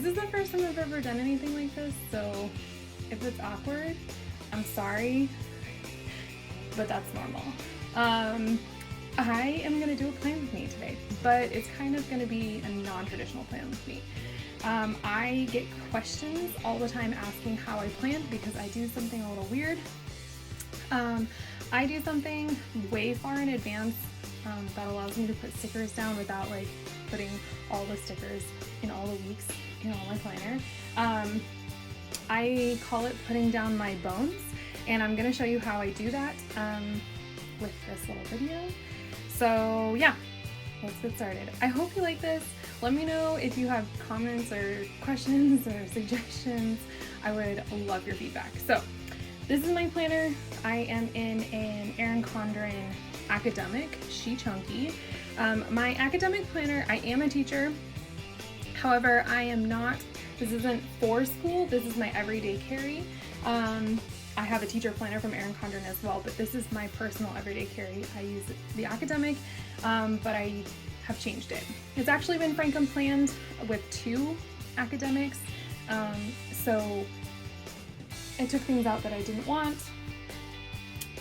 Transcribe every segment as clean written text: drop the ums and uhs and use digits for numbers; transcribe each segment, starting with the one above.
This is the first time I've ever done anything like this, so if it's awkward, I'm sorry, but that's normal. I am gonna do a plan with me today, but it's kind of gonna be a non-traditional plan with me. I get questions all the time asking how I plan because I do something a little weird. I do something way far in advance that allows me to put stickers down without like putting all the stickers in all the weeks in all my planner. I call it putting down my bones, and I'm gonna show you how I do that with this little video. So yeah, let's get started. I hope you like this. Let me know if you have comments or questions or suggestions. I would love your feedback. So this is my planner. I am in an Erin Condren academic, She Chunky. My academic planner, I am a teacher. However, I am not, this isn't for school, this is my everyday carry. I have a teacher planner from Erin Condren as well, but this is my personal everyday carry. I use the academic, but I have changed it. It's actually been Franken planned with 2 academics, so I took things out that I didn't want.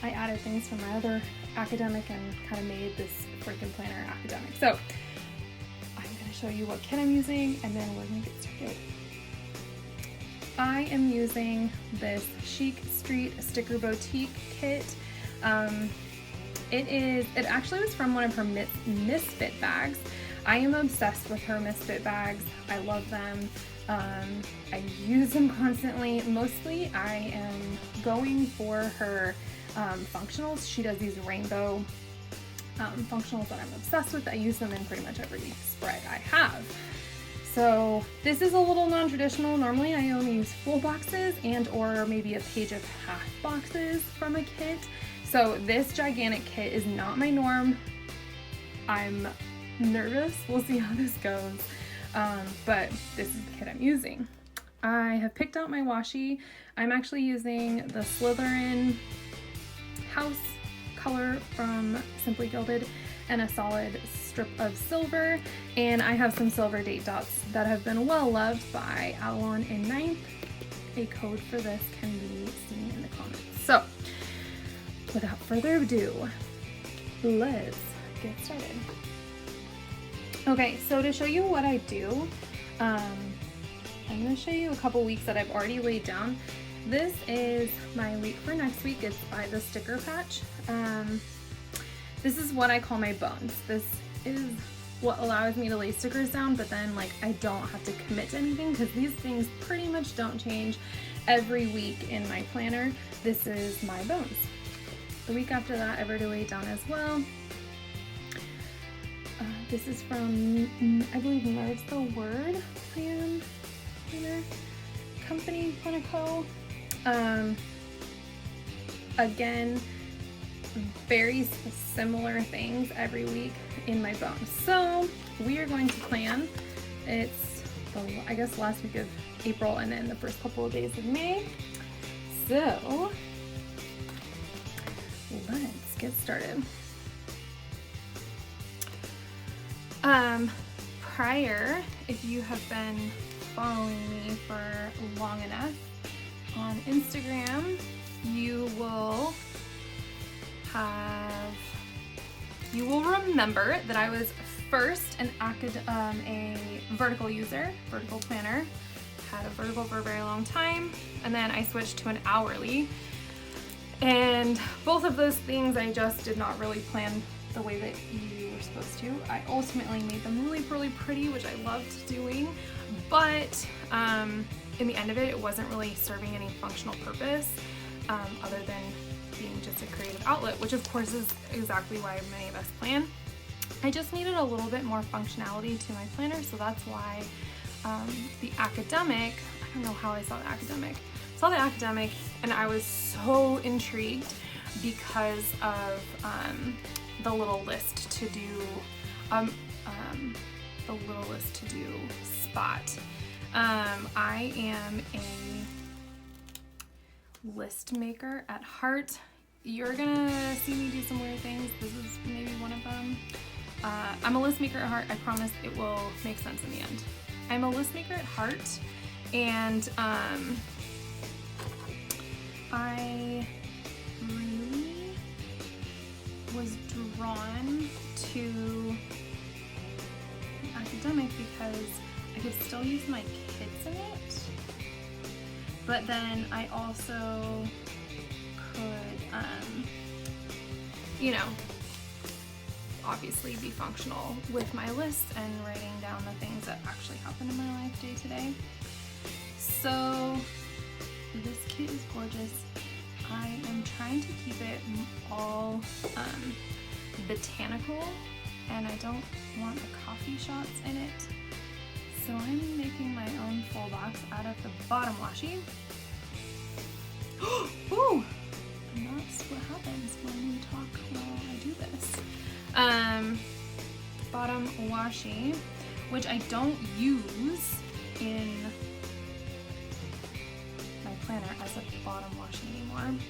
I added things from my other academic and kind of made this Franken planner academic. So I'm going to show you what kit I'm using, and then we're going to get started. I am using this ChicStreet Sticker Boutique kit. It actually was from one of her Misfit bags. I am obsessed with her Misfit bags. I love them. I use them constantly. Mostly I am going for her functionals. She does these rainbow functionals that I'm obsessed with. I use them in pretty much every spread I have. So this is a little non-traditional. Normally I only use full boxes and or maybe a page of half boxes from a kit. So this gigantic kit is not my norm. I'm nervous. We'll see how this goes. But this is the kit I'm using. I have picked out my washi. I'm actually using the Slytherin house color from Simply Gilded and a solid strip of silver, and I have some silver date dots that have been well loved by Avalon and Ninth. A code for this can be seen in the comments. So without further ado, let's get started. Okay, so to show you what I do, I'm going to show you a couple weeks that I've already laid down. This is my week for next week. It's by the sticker patch. This is what I call my bones. This is what allows me to lay stickers down, but then like I don't have to commit to anything because these things pretty much don't change every week in my planner. This is my bones. The week after that, I've already laid down as well. This is from, I believe, Nerds the Word planner company, Quantico. Again, very similar things every week in my bones. So we are going to plan. It's I guess last week of April and then the first couple of days of May. So let's get started. Prior, if you have been following me for long enough on Instagram, you will remember that I was first a vertical user, vertical planner, had a vertical for a very long time, and then I switched to an hourly. And both of those things I just did not really plan the way that you were supposed to. I ultimately made them really, really pretty, which I loved doing, but in the end of it, it wasn't really serving any functional purpose other than being just a creative outlet, which of course is exactly why many of us plan. I just needed a little bit more functionality to my planner, so that's why the academic, I don't know how I saw the academic. I saw the academic and I was so intrigued because of the little list to do spot. I am a list maker at heart. You're gonna see me do some weird things. This is maybe one of them. I'm a list maker at heart. I promise it will make sense in the end. I'm a list maker at heart, and I really was drawn to academic because I could still use my kids in it, but then I also could, you know, obviously be functional with my list and writing down the things that actually happen in my life day to day. So this kit is gorgeous. I am trying to keep it all botanical, and I don't want the coffee shots in it. So I'm making my own full box out of the bottom washi. Ooh! And that's what happens when we talk while I do this. Bottom washi, which I don't use in my planner as a bottom washi anymore,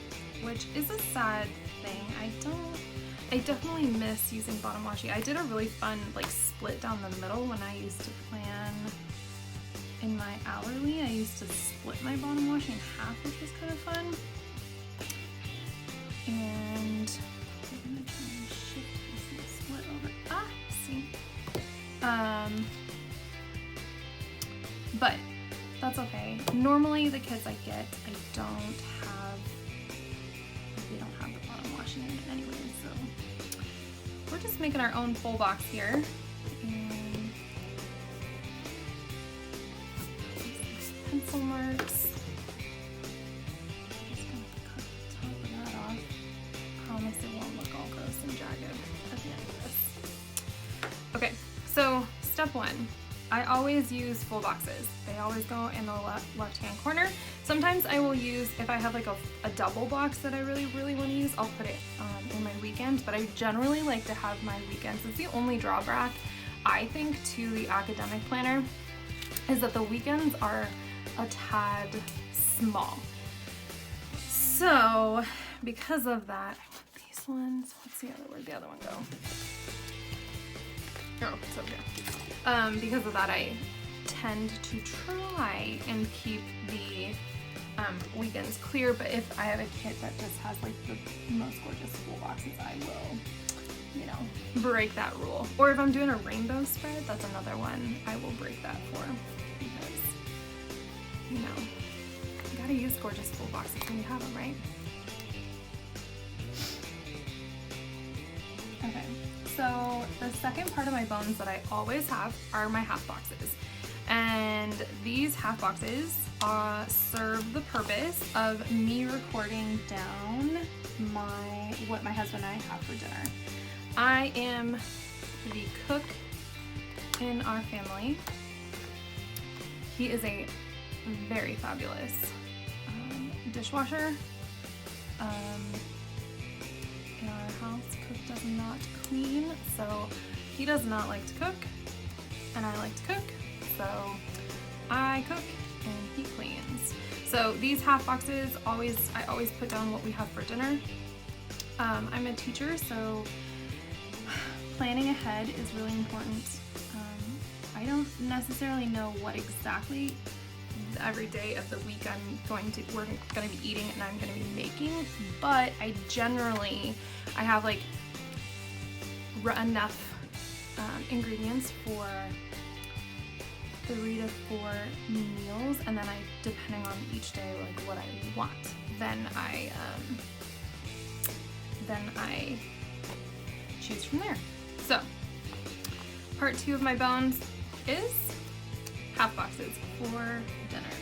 which is a sad thing. I definitely miss using bottom washi. I did a really fun like split down the middle when I used to plan in my hourly. I used to split my bottom washi in half, which was kind of fun. And I'm gonna try and shift this split over. See. But that's okay. Normally the kits I get, they don't have the bottom washi in it anyway, so we're just making our own full box here. And pencil marks. I'm just gonna cut the top of that off. Promise it won't look all gross and jagged at the end of this. Okay, so step one. I always use full boxes. They always go in the left-hand corner. Sometimes I will use, if I have like a double box that I really want to use, I'll put it in my weekends, but I generally like to have my weekends. It's the only drawback, I think, to the academic planner, is that the weekends are a tad small. So, because of that, I want these ones. Let's see where'd the other one go? Oh, it's over here. Because of that, I tend to try and keep the weekends clear, but if I have a kit that just has like the most gorgeous full boxes, I will, you know, break that rule. Or if I'm doing a rainbow spread, that's another one I will break that for, because, you know, you gotta use gorgeous full boxes when you have them, right? Okay. So the second part of my bones that I always have are my half boxes. And these half boxes serve the purpose of me recording down what my husband and I have for dinner. I am the cook in our family. He is a very fabulous dishwasher. In our house, cook does not clean, so he does not like to cook, and I like to cook, so I cook and he cleans. So these half boxes, I always put down what we have for dinner. I'm a teacher, so planning ahead is really important. I don't necessarily know what exactly every day of the week we're going to be eating and I'm going to be making, but I have like enough ingredients for 3 to 4 meals, and then depending on each day, like what I want, then I choose from there. So part 2 of my bones is half boxes for dinners.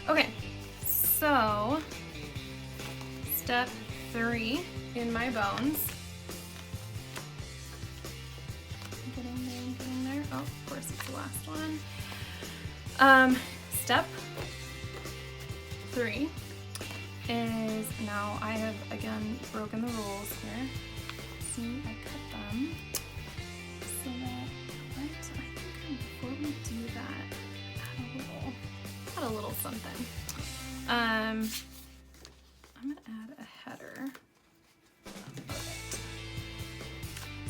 Okay, so step 3 in my bones. Getting there. Oh, of course, it's the last one. Step 3 is, now I have again broken the rules here. See, I cut them so that, I think before we do that, add a little something. I'm gonna add a header.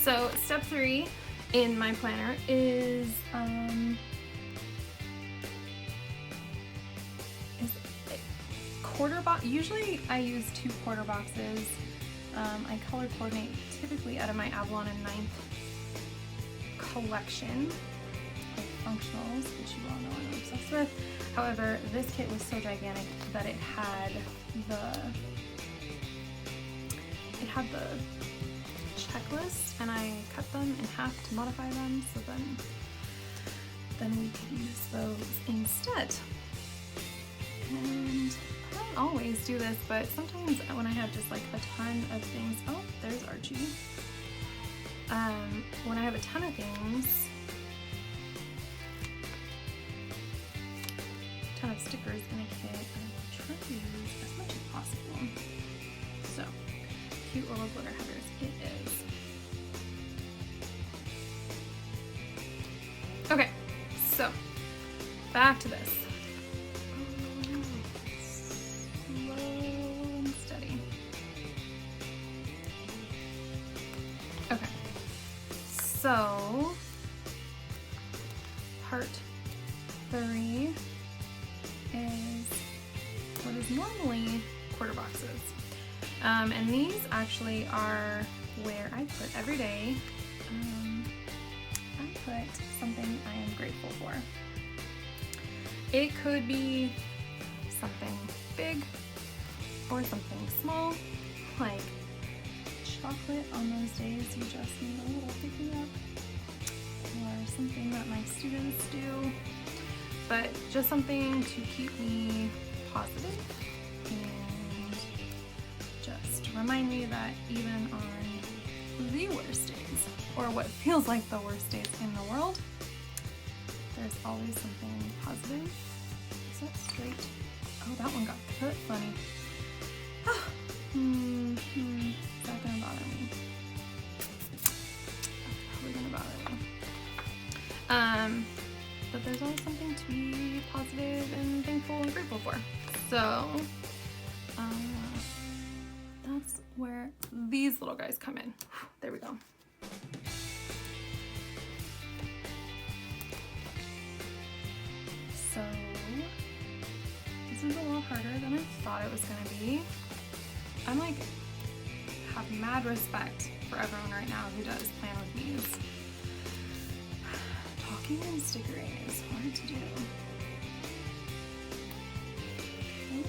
So step 3 in my planner is quarter box. Usually I use 2 quarter boxes. I color coordinate typically out of my Avalon and Ninth collection of functionals, which you all know I'm obsessed with. However, this kit was so gigantic that it had the checklist, and I cut them in half to modify them, so then we could use those instead. And I don't always do this, but sometimes when I have just like a ton of things, oh, there's Archie. When I have a ton of things, a ton of stickers in a kit, I try to use as much as possible. So, cute little glitter headers it is. Okay, so back to this. Slow and steady. Okay, so part 3 is what is normally quarter boxes. And these actually are where I put every day. I put something I am grateful for. It could be something big or something small, like chocolate on those days you just need a little picking up, or something that my students do, but just something to keep me positive and just remind me that even on the worst days, or what feels like the worst days in the world, there's always something positive. Is that straight? Oh, that one got cut funny. Is that gonna bother me? That's probably gonna bother me. But there's always something to be positive and thankful and grateful for. So, that's where these little guys come in. There we go. So, this is a little harder than I thought it was gonna be. I'm like, have mad respect for everyone right now who does plan with these. Talking and stickering is hard to do. Okay.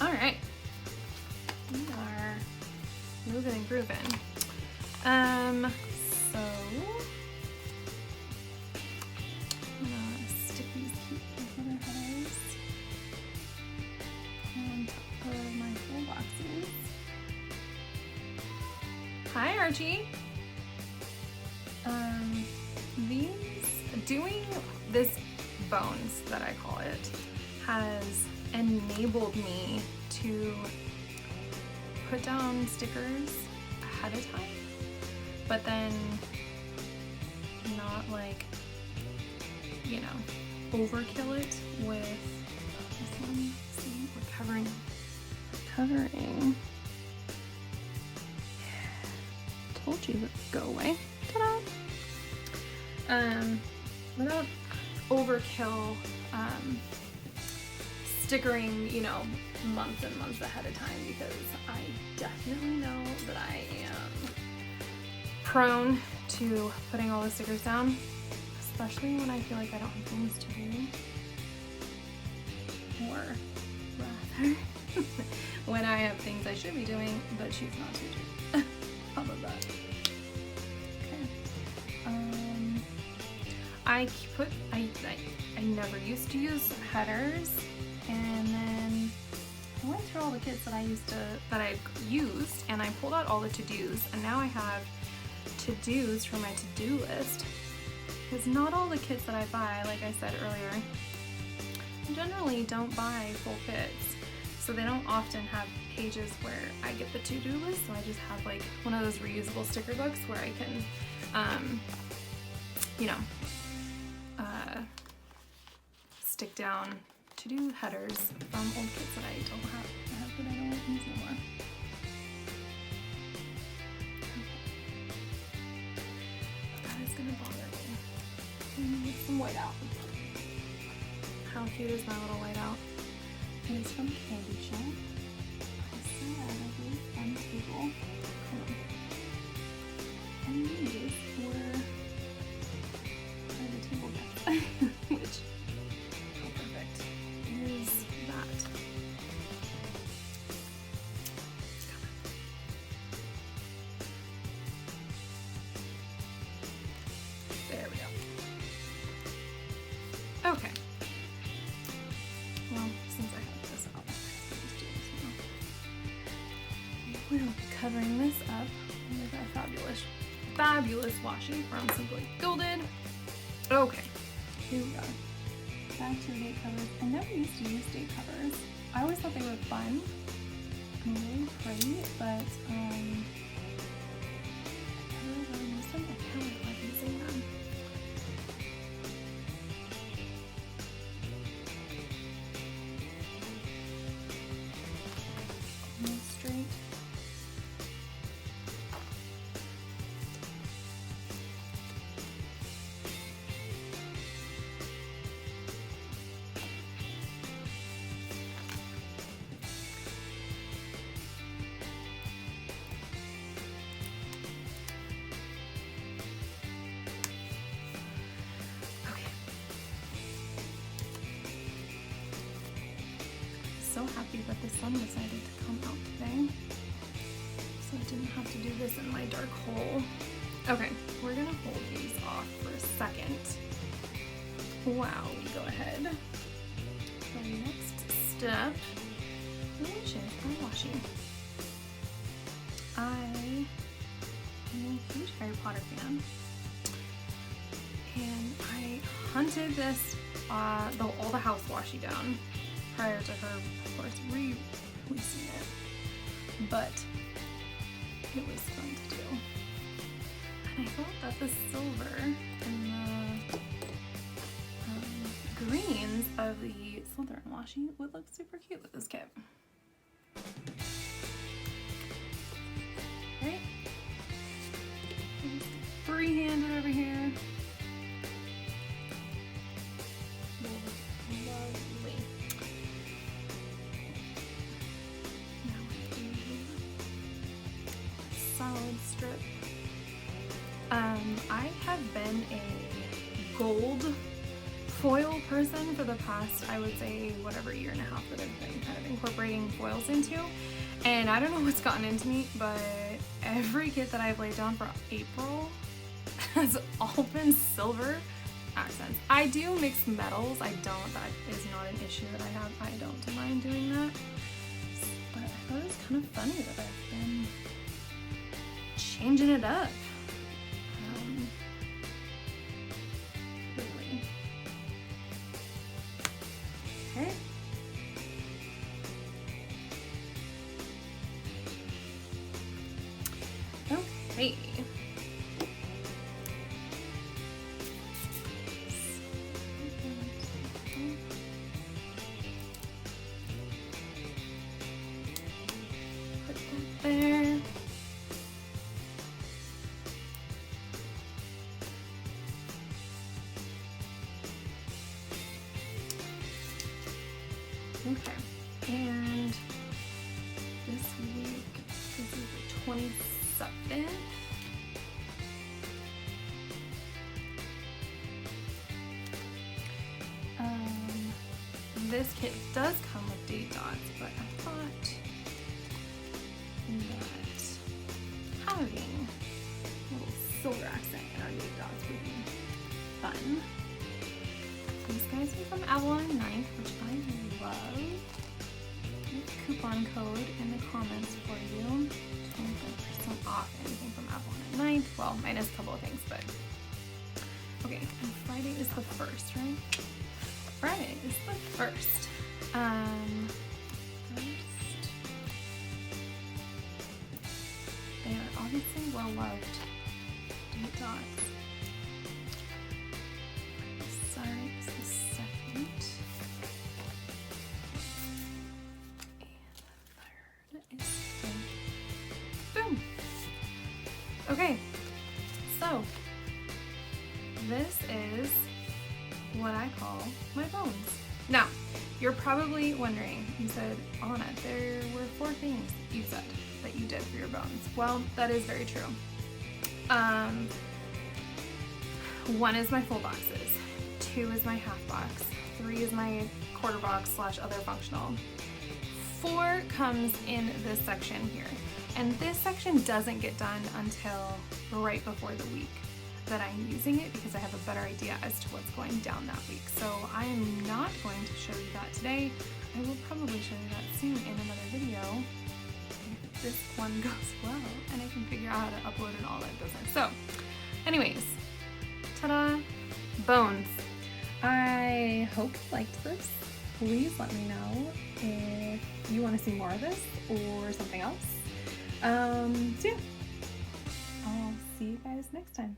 All right, we are moving and grooving. So I'm gonna stick these cute glitter headers on top of my full boxes. Hi, Archie. Doing this bones, that I call it, has enabled me to put down stickers ahead of time, but then not like, you know, overkill it with this one. See, we're covering. Told you to go away. Ta-da! Without overkill stickering, you know, months and months ahead of time, because I definitely know that I am prone to putting all the stickers down, especially when I feel like I don't have things to do, or rather when I have things I should be doing but choose not to do. How about that? I never used to use headers, and then I went through all the kits that I used, and I pulled out all the to-dos, and now I have to-dos for my to-do list, because not all the kits that I buy, like I said earlier, generally don't buy full kits, so they don't often have pages where I get the to-do list, so I just have like one of those reusable sticker books where I can, you know, stick down to do headers from old kits that I don't have that I don't use anymore. That is gonna bother me. I need some white out. How cute is my little white out? It is from Candy Shop. I saw that at a fun table. And these were the table gift, which, how perfect is that? There we go. Okay. Well, since I have this out, I'll just do this now. We'll be covering this up with our fabulous washi from Simply Gilded. Okay, here we go. Back to the date covers. I never used to use date covers. I always thought they were fun and really pretty, but I never really used them. I kind of like using them. Straight. So happy that the sun decided to come out today, so I didn't have to do this in my dark hole. Okay, we're gonna hold these off for a second while we go ahead. The next step, which is our washing. I am a huge Harry Potter fan, and I hunted this all the house washi down prior to her, of course, re-releasing it, but it was fun to do. And I thought that the silver and the greens of the Slytherin washi would look super cute with this kit. Right? Freehanded over here. Lovely. Solid strip. I have been a gold foil person for the past, I would say, whatever year and a half that I've been kind of incorporating foils into, and I don't know what's gotten into me, but every kit that I've laid down for April has all been silver accents. I do mix metals. That is not an issue that I have. I don't mind doing that, but I thought it was kind of funny that I've been changing it up. Really. Okay. Okay. Put that there. Okay, and this week, this is the 27th. This kit does come with date dots, but I thought that having a little silver accent in our date dots would be fun. These guys are from Avalon and Ninth, which I love. Coupon code in the comments for you. 25% off anything from Avalon and Ninth. Well, minus a couple of things, but okay. And Friday is the 1st, right? Friday is the 1st. They are obviously well loved date dots. Sorry, it's the 2nd. Okay, so this is what I call my bones. Now, you're probably wondering, you said, Anna, there were 4 things you said that you did for your bones. Well, that is very true. 1 is my full boxes, 2 is my half box, 3 is my quarter box / other functional. 4 comes in this section here. And this section doesn't get done until right before the week that I'm using it, because I have a better idea as to what's going down that week. So I am not going to show you that today. I will probably show you that soon in another video if this one goes well and I can figure out how to upload and all that business. So anyways, ta-da, bones. I hope you liked this. Please let me know if you want to see more of this or something else. So yeah, I'll see you guys next time.